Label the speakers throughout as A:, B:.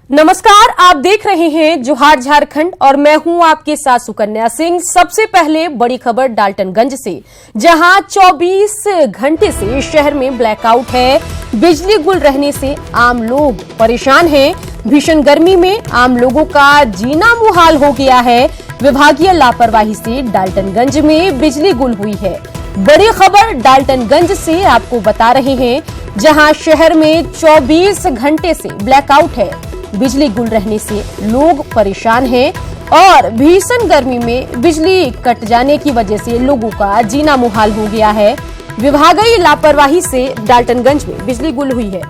A: नमस्कार, आप देख रहे हैं जोहार झारखंड और मैं हूं आपके साथ सुकन्या सिंह। सबसे पहले बड़ी खबर डाल्टनगंज से, जहां 24 घंटे से शहर में ब्लैकआउट है। बिजली गुल रहने से आम लोग परेशान हैं। भीषण गर्मी में आम लोगों का जीना मुहाल हो गया है। विभागीय लापरवाही से डाल्टनगंज में बिजली गुल हुई है। बड़ी खबर डाल्टनगंज से आपको बता रहे हैं, जहां शहर में 24 घंटे से ब्लैकआउट है। बिजली गुल रहने से लोग परेशान हैं और भीषण गर्मी में बिजली कट जाने की वजह से लोगों का जीना मुहाल हो गया है। विभागीय लापरवाही से डाल्टनगंज में बिजली गुल हुई है।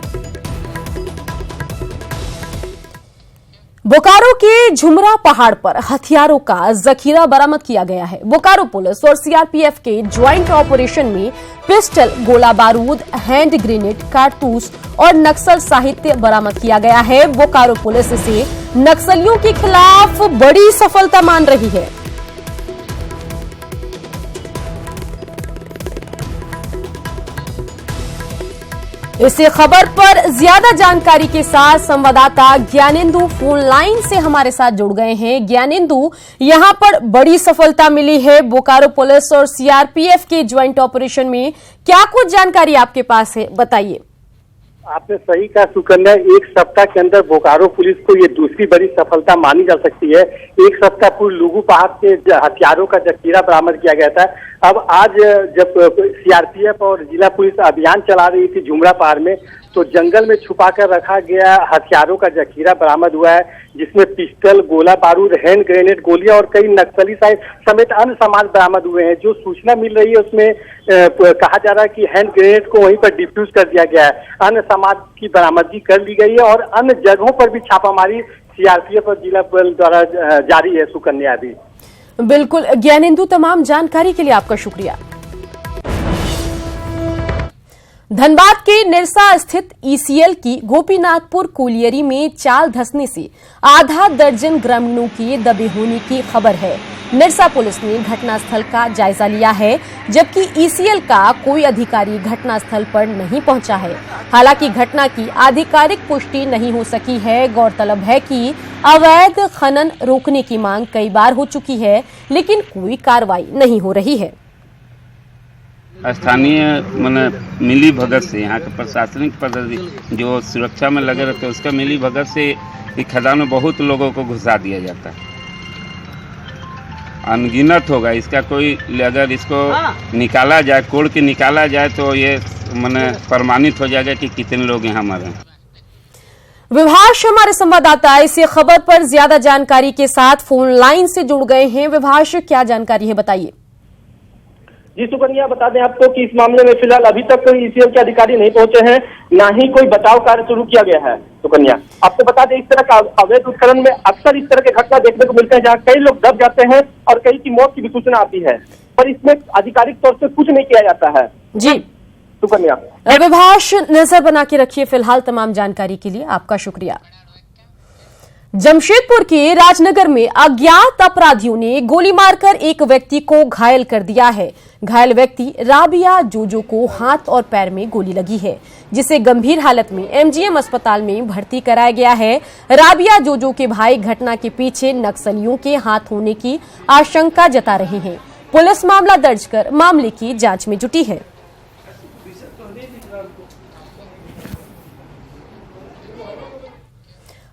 A: बोकारो के झुमरा पहाड़ पर हथियारों का जखीरा बरामद किया गया है। बोकारो पुलिस और सीआरपीएफ के ज्वाइंट ऑपरेशन में पिस्टल, गोला बारूद, हैंड ग्रेनेड, कारतूस और नक्सल साहित्य बरामद किया गया है। बोकारो पुलिस इसे नक्सलियों के खिलाफ बड़ी सफलता मान रही है। इसी खबर पर ज्यादा जानकारी के साथ संवाददाता ज्ञानेंदु फोन लाइन से हमारे साथ जुड़ गए हैं। ज्ञानेंदु, यहां पर बड़ी सफलता मिली है बोकारो पुलिस और सीआरपीएफ के ज्वाइंट ऑपरेशन में, क्या कुछ जानकारी आपके पास है, बताइए।
B: आपने सही कहा सुकन्या, एक सप्ताह के अंदर बोकारो पुलिस को ये दूसरी बड़ी सफलता मानी जा सकती है। एक सप्ताह पूर्व लुगु पहाड़ से हथियारों का जखीरा बरामद किया गया था। अब आज जब सीआरपीएफ और जिला पुलिस अभियान चला रही थी झुमरा पहाड़ में, तो जंगल में छुपाकर रखा गया हथियारों का जखीरा बरामद हुआ है, जिसमें पिस्टल, गोला बारूद, हैंड ग्रेनेड, गोलियां और कई नक्सली समेत अन्य सामान बरामद हुए हैं। जो सूचना मिल रही है उसमें कहा जा रहा है कि हैंड ग्रेनेड को वहीं पर डिफ्यूज कर दिया गया है। अन्य सामान की बरामदगी कर ली गई है और अन्य जगहों पर भी छापामारी सीआरपीएफ और जिला पुलिस द्वारा जारी है। सुकन्या भी
A: बिल्कुल ज्ञानेंदु, तमाम जानकारी के लिए आपका शुक्रिया। धनबाद के निरसा स्थित ईसीएल की गोपीनाथपुर कोलियरी में चाल धंसने से आधा दर्जन ग्रामीणों के दबे होने की खबर है। निरसा पुलिस ने घटनास्थल का जायजा लिया है, जबकि ईसीएल का कोई अधिकारी घटनास्थल पर नहीं पहुंचा है। हालांकि घटना की आधिकारिक पुष्टि नहीं हो सकी है। गौरतलब है कि अवैध खनन रोकने की मांग कई बार हो चुकी है, लेकिन कोई कार्रवाई नहीं हो रही है।
C: स्थानीय मिली भगत से, यहाँ के प्रशासनिक पद जो सुरक्षा में लगे रहते हैं, उसका मिली भगत से खदान में बहुत लोगों को घुसा दिया जाता है। अनगिनत होगा इसका कोई, अगर इसको निकाला जाए, कोड़ के निकाला जाए तो ये प्रमाणित हो जाएगा कि कितने लोग यहाँ मरे।
A: विभाष हमारे संवाददाता इस खबर पर ज्यादा जानकारी के साथ फोन लाइन से जुड़ गए हैं। विभाष, क्या जानकारी है, बताइए।
D: जी सुकन्या, बता दें आपको कि इस मामले में फिलहाल अभी तक कोई ईसीएल के अधिकारी नहीं पहुंचे हैं, ना ही कोई बचाव कार्य शुरू किया गया है। सुकन्या, आपको बता दें, इस तरह का अवैध उत्खनन में अक्सर इस तरह के घटना देखने को मिलते हैं, जहां कई लोग दब जाते हैं और कई की मौत की भी सूचना आती है, पर इसमें आधिकारिक तौर से कुछ नहीं किया जाता है।
A: जी
D: सुकन्या,
A: विभाष, नजर बना के रखिए। फिलहाल तमाम जानकारी के लिए आपका शुक्रिया। जमशेदपुर के राजनगर में अज्ञात अपराधियों ने गोली मारकर एक व्यक्ति को घायल कर दिया है। घायल व्यक्ति राबिया जोजो को हाथ और पैर में गोली लगी है, जिसे गंभीर हालत में एमजीएम अस्पताल में भर्ती कराया गया है। राबिया जोजो के भाई घटना के पीछे नक्सलियों के हाथ होने की आशंका जता रहे हैं। पुलिस मामला दर्ज कर मामले की जांच में जुटी है।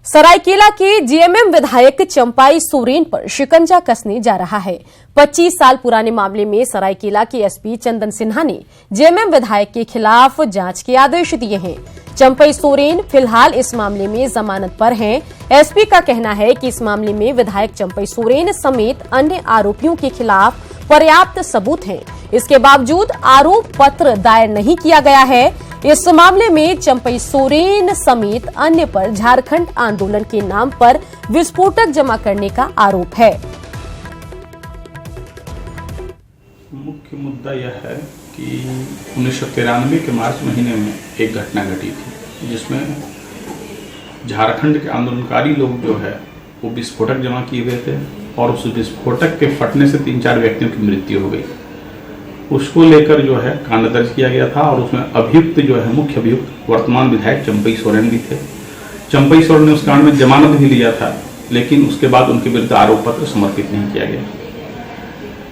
A: सरायकेला के जेएमएम विधायक चंपाई सोरेन पर शिकंजा कसने जा रहा है। 25 साल पुराने मामले में सरायकेला के एसपी चंदन सिन्हा ने जेएमएम विधायक के खिलाफ जांच के आदेश दिए हैं। चंपाई सोरेन फिलहाल इस मामले में जमानत पर हैं। एसपी का कहना है कि इस मामले में विधायक चंपाई सोरेन समेत अन्य आरोपियों के खिलाफ पर्याप्त सबूत हैं। इसके बावजूद आरोप पत्र दायर नहीं किया गया है। इस मामले में चंपाई सोरेन समेत अन्य पर झारखंड आंदोलन के नाम पर विस्फोटक जमा करने का आरोप है।
E: मुख्य मुद्दा यह है कि 1993 के मार्च महीने में एक घटना घटी थी, जिसमें झारखंड के आंदोलनकारी लोग जो है वो विस्फोटक जमा किए गए थे और उस विस्फोटक के फटने से 3-4 व्यक्तियों की मृत्यु हो गई। उसको लेकर जो है कांड दर्ज किया गया था और उसमें अभियुक्त जो है, मुख्य अभियुक्त वर्तमान विधायक चंपाई सोरेन भी थे। चंपेश्वर ने उस कांड में जमानत भी लिया था, लेकिन उसके बाद उनके विरुद्ध आरोप पत्र समर्पित नहीं किया गया।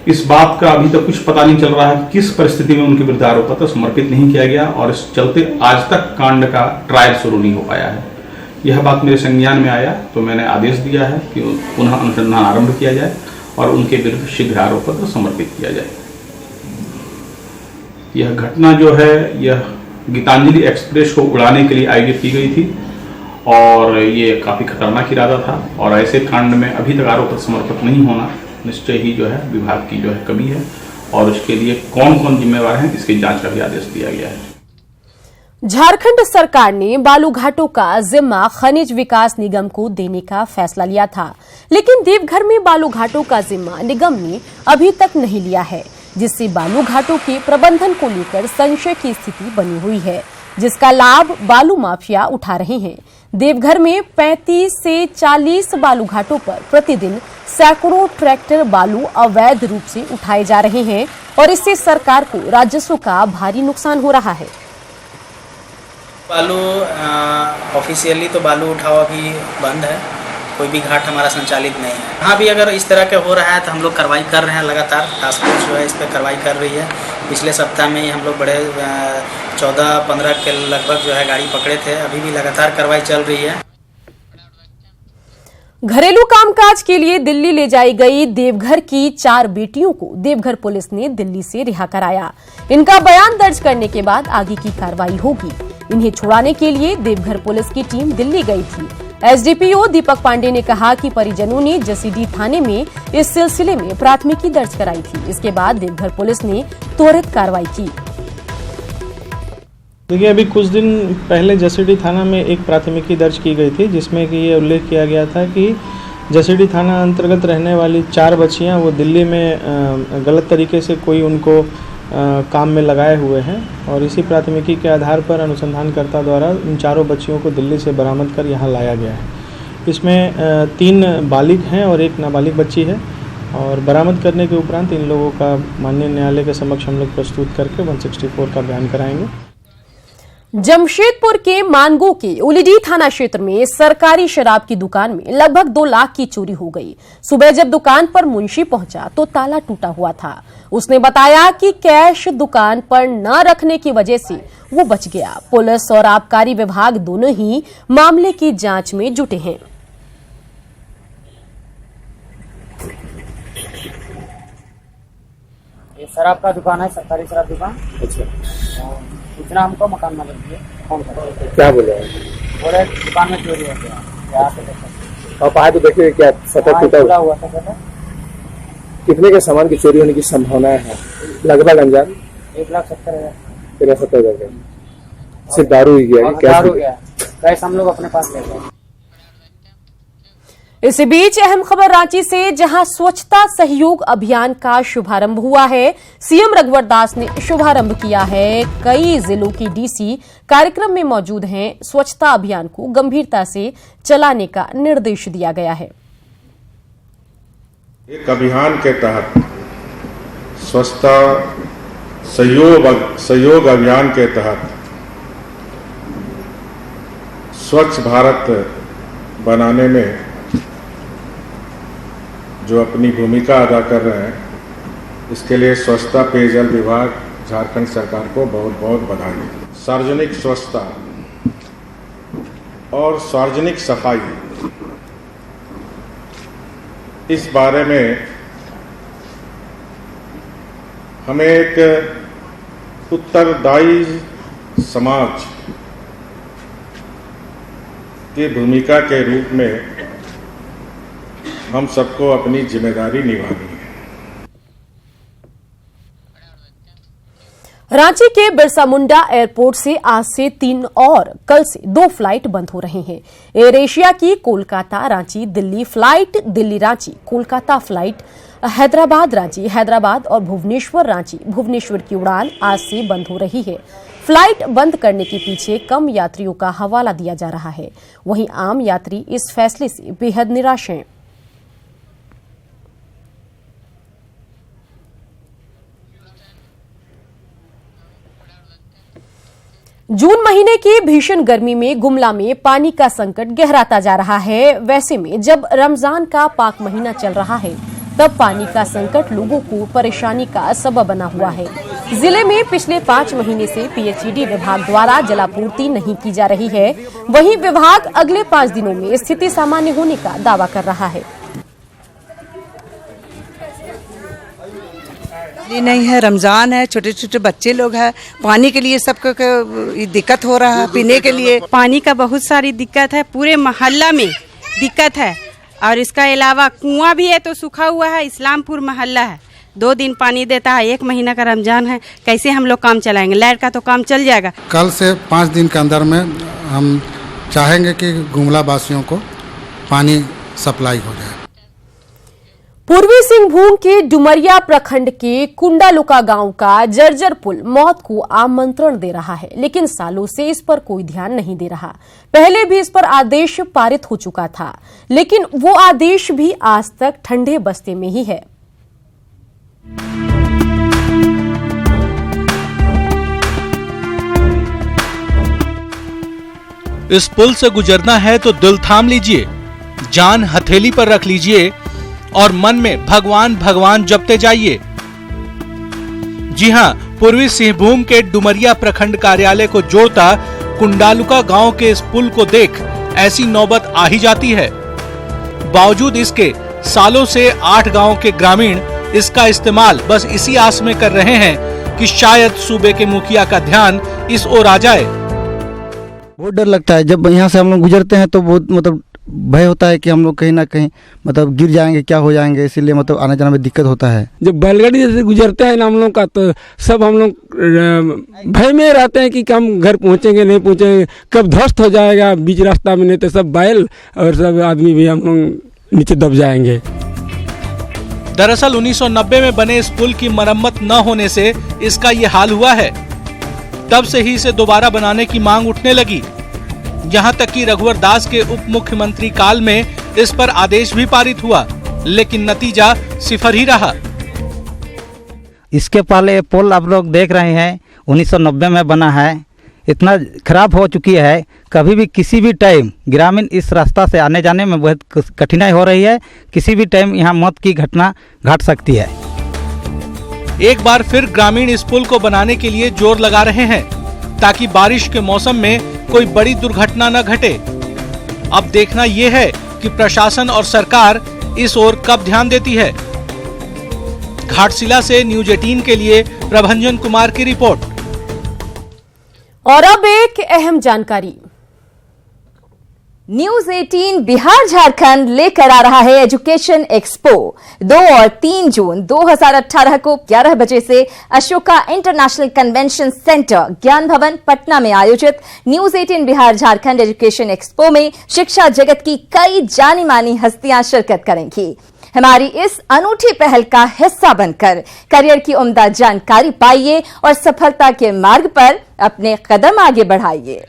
E: इस बात का अभी तक कुछ पता नहीं चल रहा है किस परिस्थिति में उनके विरुद्ध आरोप पत्र समर्पित नहीं किया गया, और इस चलते आज तक कांड का ट्रायल शुरू नहीं हो पाया है। यह बात मेरे संज्ञान में आया तो मैंने आदेश दिया है कि पुनः अनुसंधान आरंभ किया जाए और उनके विरुद्ध शीघ्र आरोप पत्र समर्पित किया जाए। यह घटना जो है यह गीतांजलि एक्सप्रेस को उड़ाने के लिए आयोजित की गई थी, और ये काफी खतरनाक इरादा था, और ऐसे कांड में अभी तक आरोप पत्र समर्पित नहीं होना निश्चय ही जो है विभाग की जो है कमी है, और उसके लिए कौन कौन जिम्मेवार हैं इसकी जांच का भी आदेश दिया गया है।
A: झारखंड सरकार ने बालू घाटों का जिम्मा खनिज विकास निगम को देने का फैसला लिया था, लेकिन देवघर में बालू घाटों का जिम्मा निगम ने अभी तक नहीं लिया है, जिससे बालू घाटों के प्रबंधन को लेकर संशय की स्थिति बनी हुई है, जिसका लाभ बालू माफिया उठा रहे हैं। देवघर में 35 से 40 बालू घाटों पर प्रतिदिन सैकड़ों ट्रैक्टर बालू अवैध रूप से उठाए जा रहे हैं, और इससे सरकार को राजस्व का भारी नुकसान हो रहा है।
F: बालू ऑफिशियली तो बालू उठाव अभी बंद है, कोई भी घाट हमारा संचालित नहीं है। हाँ भी अगर इस तरह के हो रहा है तो हम लोग कार्रवाई कर रहे हैं, लगातार टास्क फोर्स जो है इस पर कार्रवाई कर रही है। पिछले सप्ताह में ही हम लोग बड़े 14-15 के लगभग जो है गाड़ी पकड़े थे, अभी भी लगातार कार्रवाई चल रही है।
A: घरेलू कामकाज के लिए दिल्ली ले जाई गई देवघर की 4 बेटियों को देवघर पुलिस ने दिल्ली से रिहा कराया। इनका बयान दर्ज करने के बाद आगे की कार्रवाई होगी। इन्हें छुड़ाने के लिए देवघर पुलिस की टीम दिल्ली गई थी। एसडीपीओ दीपक पांडे ने कहा कि परिजनों ने जसीडीह थाने में इस सिलसिले में प्राथमिकी दर्ज कराई थी। इसके बाद देवघर पुलिस ने त्वरित कार्रवाई की।
G: देखिए, अभी कुछ दिन पहले जसीडीह थाना में एक प्राथमिकी दर्ज की गई थी, जिसमें कि ये उल्लेख किया गया था कि जसीडीह थाना अंतर्गत रहने वाली 4 बच्चियां वो दिल्ली में गलत तरीके से कोई उनको काम में लगाए हुए हैं, और इसी प्राथमिकी के आधार पर अनुसंधानकर्ता द्वारा इन 4 बच्चियों को दिल्ली से बरामद कर यहाँ लाया गया है। इसमें 3 बालिग हैं और 1 नाबालिग बच्ची है, और बरामद करने के उपरांत इन लोगों का माननीय न्यायालय के समक्ष हम लोग प्रस्तुत करके 164 का बयान कराएंगे।
A: जमशेदपुर के मानगो के उलीडीह थाना क्षेत्र में सरकारी शराब की दुकान में लगभग 2 लाख की चोरी हो गई। सुबह जब दुकान पर मुंशी पहुंचा तो ताला टूटा हुआ था। उसने बताया कि कैश दुकान पर न रखने की वजह से वो बच गया। पुलिस और आबकारी विभाग दोनों ही मामले की जांच में जुटे हैं।
H: ये शराब का दुकान है, सरकारी शराब दुकान। अच्छा। सूचना हमको मकान मालिक दिए, फोन कर।
I: क्या बोले?
H: बोले दुकान में चोरी हो गया।
I: आप आए तो देखिए क्या शटर टूटा
H: हुआ था। कहते
I: कितने के सामान की चोरी होने की संभावना है? लगभग अंजाम
H: 1,70,000।
I: 70,000 सिर्फ दारू ही गया?
H: दारू गया, कैश हम लोग अपने पास ले गए।
A: इसी बीच अहम खबर रांची से, जहां स्वच्छता सहयोग अभियान का शुभारंभ हुआ है। सीएम रघुवर दास ने शुभारंभ किया है। कई जिलों की डीसी कार्यक्रम में मौजूद हैं। स्वच्छता अभियान को गंभीरता से चलाने का निर्देश दिया गया है।
J: एक अभियान के तहत स्वच्छता सहयोग अभियान के तहत स्वच्छ भारत बनाने में जो अपनी भूमिका अदा कर रहे हैं, इसके लिए स्वच्छता पेयजल विभाग झारखंड सरकार को बहुत बहुत बधाई। सार्वजनिक स्वच्छता और सार्वजनिक सफाई, इस बारे में हमें एक उत्तरदायी समाज की भूमिका के रूप में हम सबको अपनी जिम्मेदारी निभानी है।
A: रांची के बिरसा मुंडा एयरपोर्ट से आज से 3 और कल से 2 फ्लाइट बंद हो रहे हैं। एयर एशिया की कोलकाता रांची दिल्ली फ्लाइट, दिल्ली रांची कोलकाता फ्लाइट, हैदराबाद रांची, हैदराबाद और भुवनेश्वर रांची, भुवनेश्वर की उड़ान आज से बंद हो रही है। फ्लाइट बंद करने के पीछे कम यात्रियों का हवाला दिया जा रहा है। वहीं आम यात्री इस फैसले से बेहद निराश हैं। जून महीने की भीषण गर्मी में गुमला में पानी का संकट गहराता जा रहा है। वैसे में जब रमजान का पाक महीना चल रहा है तब पानी का संकट लोगों को परेशानी का सबब बना हुआ है। जिले में पिछले 5 महीने से पीएचईडी विभाग द्वारा जलापूर्ति नहीं की जा रही है। वहीं विभाग अगले 5 दिनों में स्थिति सामान्य होने का दावा कर रहा है।
K: नहीं है, रमजान है, छोटे छोटे बच्चे लोग हैं, पानी के लिए सबको दिक्कत हो रहा है। पीने के लिए
L: पानी का बहुत सारी दिक्कत है, पूरे मोहल्ला में दिक्कत है। और इसका अलावा कुआं भी है तो सूखा हुआ है। इस्लामपुर मोहल्ला है, 2 दिन पानी देता है। 1 महीना का रमजान है, कैसे हम लोग काम चलाएंगे? लाइट का तो काम चल जाएगा।
M: कल से 5 दिन के अंदर में हम चाहेंगे कि गुमला वासियों को पानी सप्लाई हो जाए।
A: पूर्वी सिंहभूम के डुमरिया प्रखंड के कुंडालुका गांव का जर्जर पुल मौत को आमंत्रण दे रहा है, लेकिन सालों से इस पर कोई ध्यान नहीं दे रहा। पहले भी इस पर आदेश पारित हो चुका था, लेकिन वो आदेश भी आज तक ठंडे बस्ते में ही है।
N: इस पुल से गुजरना है तो दिल थाम लीजिए, जान हथेली पर रख लीजिए और मन में भगवान भगवान जपते जाइए। जी हां, पूर्वी सिंहभूम के डुमरिया प्रखंड कार्यालय को जोड़ता कुंडालुका गांव के इस पुल को देख ऐसी नौबत आ ही जाती है। बावजूद इसके सालों से 8 गांव के ग्रामीण इसका इस्तेमाल बस इसी आस में कर रहे हैं कि शायद सूबे के मुखिया का ध्यान इस ओर आ जाए।
O: बहुत डर लगता है, जब यहाँ से हम लोग गुजरते हैं तो बहुत भय होता है कि हम लोग कहीं ना कहीं गिर जाएंगे, क्या हो जाएंगे, इसीलिए आने जाने में दिक्कत होता है।
P: जब बैलगाड़ी जैसे गुजरते हैं ना हम लोग का, तो सब हम लोग भय में रहते हैं कि हम घर पहुंचेंगे नहीं पहुंचेंगे, कब ध्वस्त हो जाएगा बीच रास्ता में, नहीं तो सब बैल और सब आदमी भी हम लोग नीचे दब जाएंगे।
N: दरअसल 1990 में बने इस पुल की मरम्मत न होने से इसका ये हाल हुआ है। तब से ही इसे दोबारा बनाने की मांग उठने लगी। यहाँ तक कि रघुवर दास के उप मुख्यमंत्री काल में इस पर आदेश भी पारित हुआ, लेकिन नतीजा सिफर ही रहा।
O: इसके पहले पुल आप लोग देख रहे हैं 1990 में बना है, इतना खराब हो चुकी है, कभी भी किसी भी टाइम ग्रामीण इस रास्ता से आने जाने में बहुत कठिनाई हो रही है। किसी भी टाइम यहाँ मौत की घटना घट सकती है।
N: एक बार फिर ग्रामीण इस पुल को बनाने के लिए जोर लगा रहे हैं ताकि बारिश के मौसम में कोई बड़ी दुर्घटना न घटे। अब देखना यह है कि प्रशासन और सरकार इस ओर कब ध्यान देती है। घाटशिला से न्यूज 18 के लिए प्रभंजन कुमार की रिपोर्ट।
A: और अब एक अहम जानकारी।
Q: न्यूज 18 बिहार झारखंड लेकर आ रहा है एजुकेशन एक्सपो। 2 और 3 जून 2018 को 11 बजे से अशोका इंटरनेशनल कन्वेंशन सेंटर ज्ञान भवन पटना में आयोजित news 18 Bihar Jharkhand education expo में शिक्षा जगत की कई जानी मानी हस्तियां शिरकत करेंगी। हमारी इस अनूठी पहल का हिस्सा बनकर करियर की उम्दा जानकारी पाइए और सफलता के मार्ग पर अपने कदम आगे बढ़ाइए।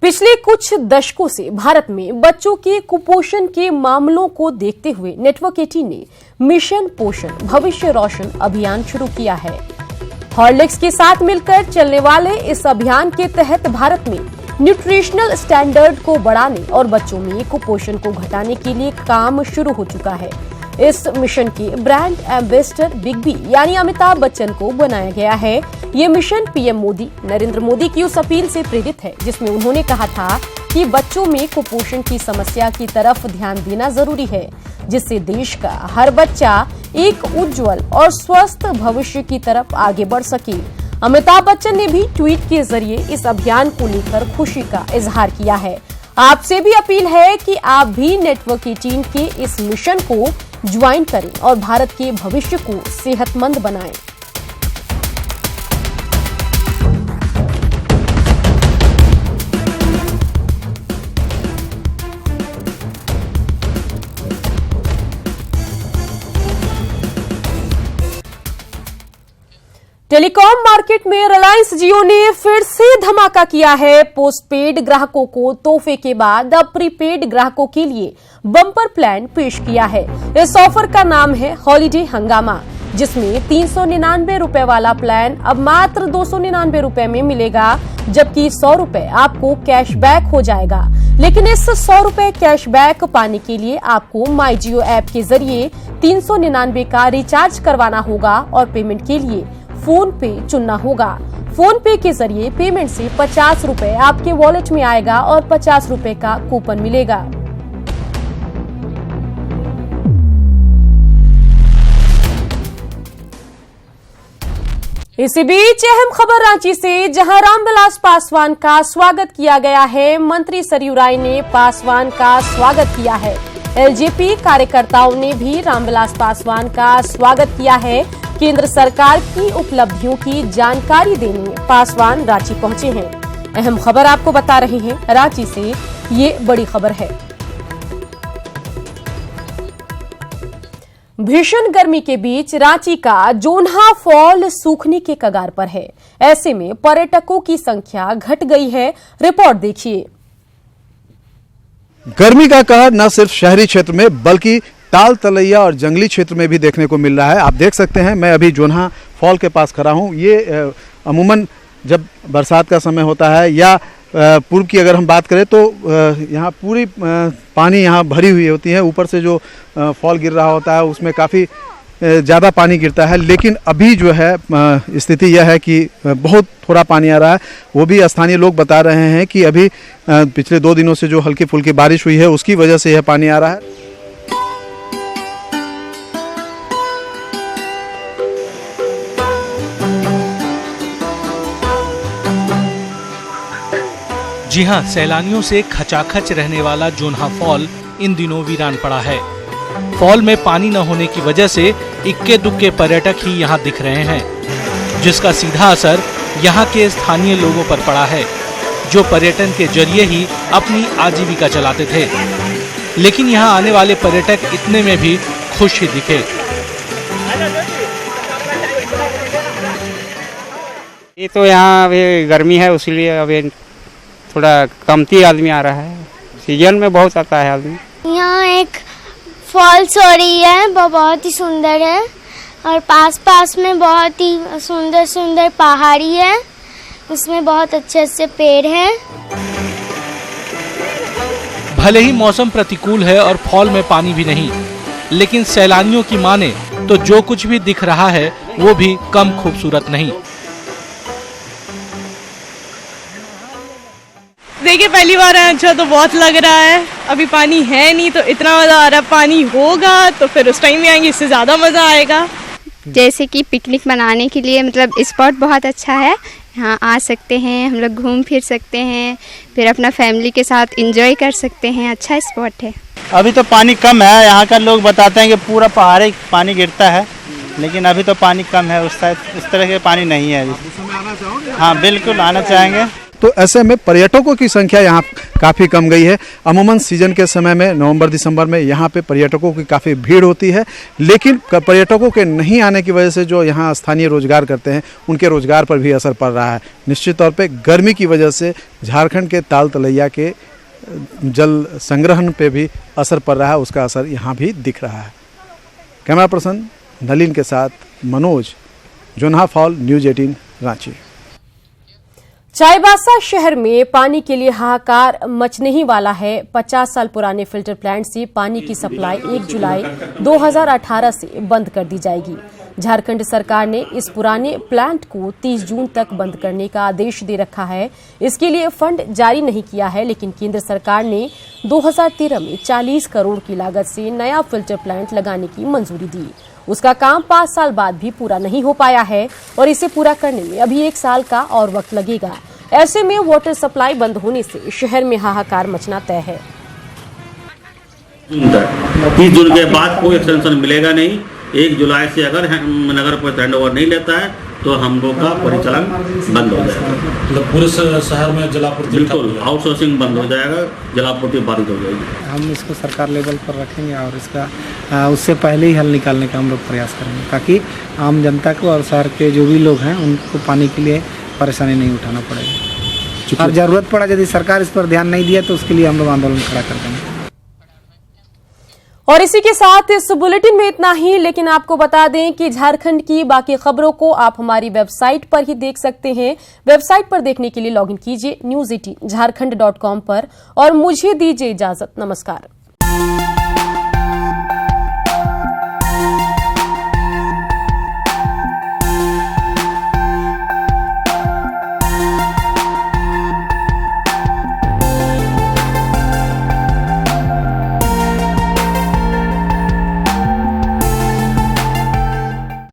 A: पिछले कुछ दशकों से भारत में बच्चों के कुपोषण के मामलों को देखते हुए नेटवर्क 18 ने मिशन पोषण भविष्य रोशन अभियान शुरू किया है। हॉर्लिक्स के साथ मिलकर चलने वाले इस अभियान के तहत भारत में न्यूट्रिशनल स्टैंडर्ड को बढ़ाने और बच्चों में कुपोषण को घटाने के लिए काम शुरू हो चुका है। इस मिशन के ब्रांड एम्बेसडर बिग बी यानी अमिताभ बच्चन को बनाया गया है। ये मिशन पीएम मोदी नरेंद्र मोदी की उस अपील से प्रेरित है जिसमें उन्होंने कहा था कि बच्चों में कुपोषण की समस्या की तरफ ध्यान देना जरूरी है, जिससे देश का हर बच्चा एक उज्जवल और स्वस्थ भविष्य की तरफ आगे बढ़ सके। अमिताभ बच्चन ने भी ट्वीट के जरिए इस अभियान को लेकर खुशी का इजहार किया है। आपसे भी अपील है कि आप भी नेटवर्क 18 के इस मिशन को ज्वाइन करें और भारत के भविष्य को सेहतमंद बनाएं। टेलीकॉम मार्केट में रिलायंस जियो ने फिर से धमाका किया है। पोस्टपेड ग्राहकों को तोहफे के बाद अब प्रीपेड ग्राहकों के लिए बम्पर प्लान पेश किया है। इस ऑफर का नाम है हॉलीडे हंगामा। जिसमें 399 रुपए वाला प्लान अब मात्र 299 रुपए में मिलेगा, जबकि 100 रुपए आपको कैशबैक हो जाएगा। लेकिन इस 100 रुपए कैशबैक पाने के लिए आपको माई जियो ऐप के जरिए 399 का रिचार्ज करवाना होगा और पेमेंट के लिए फोन पे चुनना होगा। फोन पे के जरिए पेमेंट से 50 रुपए आपके वॉलेट में आएगा और 50 रुपए का कूपन मिलेगा। इसी बीच अहम खबर रांची से, जहां रामविलास पासवान का स्वागत किया गया है। मंत्री सरयू राय ने पासवान का स्वागत किया है। एलजेपी कार्यकर्ताओं ने भी रामविलास पासवान का स्वागत किया है। केंद्र सरकार की उपलब्धियों की जानकारी देने पासवान रांची पहुंचे हैं। अहम खबर आपको बता रहे हैं रांची से, ये बड़ी खबर है। भीषण गर्मी के बीच रांची का जोन्हा फॉल सूखने के कगार पर है। ऐसे में पर्यटकों की संख्या घट गई है। रिपोर्ट देखिए।
R: गर्मी का कहर न सिर्फ शहरी क्षेत्र में बल्कि ताल तलैया और जंगली क्षेत्र में भी देखने को मिल रहा है। आप देख सकते हैं, मैं अभी जोन्हा फॉल के पास खड़ा हूं। ये अमूमन जब बरसात का समय होता है या पूर्व की अगर हम बात करें तो यहाँ पूरी पानी यहाँ भरी हुई होती है। ऊपर से जो फॉल गिर रहा होता है उसमें काफ़ी ज़्यादा पानी गिरता है। लेकिन अभी जो है स्थिति यह है कि बहुत थोड़ा पानी आ रहा है। वो भी स्थानीय लोग बता रहे हैं कि अभी पिछले 2 दिनों से जो हल्की फुल्की बारिश हुई है उसकी वजह से यह पानी आ रहा है।
N: जी हां, सैलानियों से खचाखच रहने वाला जोन्हा फॉल इन दिनों वीरान पड़ा है। फॉल में पानी न होने की वजह से इक्के दुक्के पर्यटक ही यहां दिख रहे हैं, जिसका सीधा असर यहां के स्थानीय लोगों पर पड़ा है, जो पर्यटन के जरिए ही अपनी आजीविका चलाते थे। लेकिन यहां आने वाले पर्यटक इतने में भी खुश ही दिखे।
S: ये तो यहाँ अभी गर्मी है, इसलिए अभी थोड़ा कमती आदमी आ रहा है। सीजन में बहुत आता है आदमी।
T: यहाँ एक फॉल्स हो रही है, वो बहुत ही सुंदर है और पास में बहुत ही सुंदर सुंदर पहाड़ी है, उसमें बहुत अच्छे अच्छे पेड़ हैं।
N: भले ही मौसम प्रतिकूल है और फॉल में पानी भी नहीं, लेकिन सैलानियों की माने तो जो कुछ भी दिख रहा है वो भी कम खूबसूरत नहीं।
U: देखिए, पहली बार आए, अच्छा तो बहुत लग रहा है। अभी पानी है नहीं तो इतना मजा आ रहा है। पानी होगा तो फिर उस टाइम में आएंगे, इससे ज्यादा मजा आएगा।
V: जैसे कि पिकनिक मनाने के लिए मतलब स्पॉट बहुत अच्छा है। यहाँ आ सकते हैं, हम लोग घूम फिर सकते हैं, फिर अपना फैमिली के साथ एंजॉय कर सकते हैं। अच्छा स्पॉट है।
W: अभी तो पानी कम है। यहाँ का लोग बताते हैं कि पूरा पहाड़ी पानी गिरता है, लेकिन अभी तो पानी कम है। उस साइड इस तरह के पानी नहीं है अभी। हाँ, बिल्कुल आना चाहेंगे।
R: तो ऐसे में पर्यटकों की संख्या यहाँ काफ़ी कम गई है। अमूमन सीजन के समय में नवंबर दिसंबर में यहाँ पे पर्यटकों की काफ़ी भीड़ होती है, लेकिन पर्यटकों के नहीं आने की वजह से जो यहाँ स्थानीय रोजगार करते हैं उनके रोजगार पर भी असर पड़ रहा है। निश्चित तौर पे गर्मी की वजह से झारखंड के ताल तलैया के जल संग्रहण पे भी असर पड़ रहा है, उसका असर यहाँ भी दिख रहा है। कैमरा पर्सन नलिन के साथ मनोज, जोन्हा फॉल, न्यूज़ 18 रांची।
A: चाईबासा शहर में पानी के लिए हाहाकार मचने ही वाला है। 50 साल पुराने फिल्टर प्लांट से पानी की सप्लाई 1 जुलाई 2018 से बंद कर दी जाएगी। झारखंड सरकार ने इस पुराने प्लांट को 30 जून तक बंद करने का आदेश दे रखा है। इसके लिए फंड जारी नहीं किया है, लेकिन केंद्र सरकार ने 2013 में 40 करोड़ की लागत से नया फिल्टर प्लांट लगाने की मंजूरी दी। उसका काम 5 साल बाद भी पूरा नहीं हो पाया है और इसे पूरा करने में अभी 1 साल का और वक्त लगेगा। ऐसे में वाटर सप्लाई बंद होने से शहर में हाहाकार मचना तय है।
X: 30 जून के बाद कोई एक्सटेंशन मिलेगा नहीं। 1 जुलाई से अगर नगर परिषद हैंडओवर नहीं लेता है तो हम लोग का परिचालन बंद हो जाएगा।
Y: मतलब पूरे शहर में जलापूर्ति,
X: बिल्कुल आउटसोर्सिंग बंद हो जाएगा, जलापूर्ति बाधित हो जाएगी।
Z: हम इसको सरकार लेवल पर रखेंगे और इसका उससे पहले ही हल निकालने का हम लोग प्रयास करेंगे, ताकि आम जनता को और शहर के जो भी लोग हैं उनको पानी के लिए परेशानी नहीं उठाना पड़ेगा। और ज़रूरत पड़ा यदि सरकार इस पर ध्यान नहीं दिया तो उसके लिए हम लोग आंदोलन खड़ा कर देंगे।
A: और इसी के साथ इस बुलेटिन में इतना ही, लेकिन आपको बता दें कि झारखंड की बाकी खबरों को आप हमारी वेबसाइट पर ही देख सकते हैं। वेबसाइट पर देखने के लिए लॉगिन कीजिए news18jharkhand.com पर और मुझे दीजिए इजाजत। नमस्कार।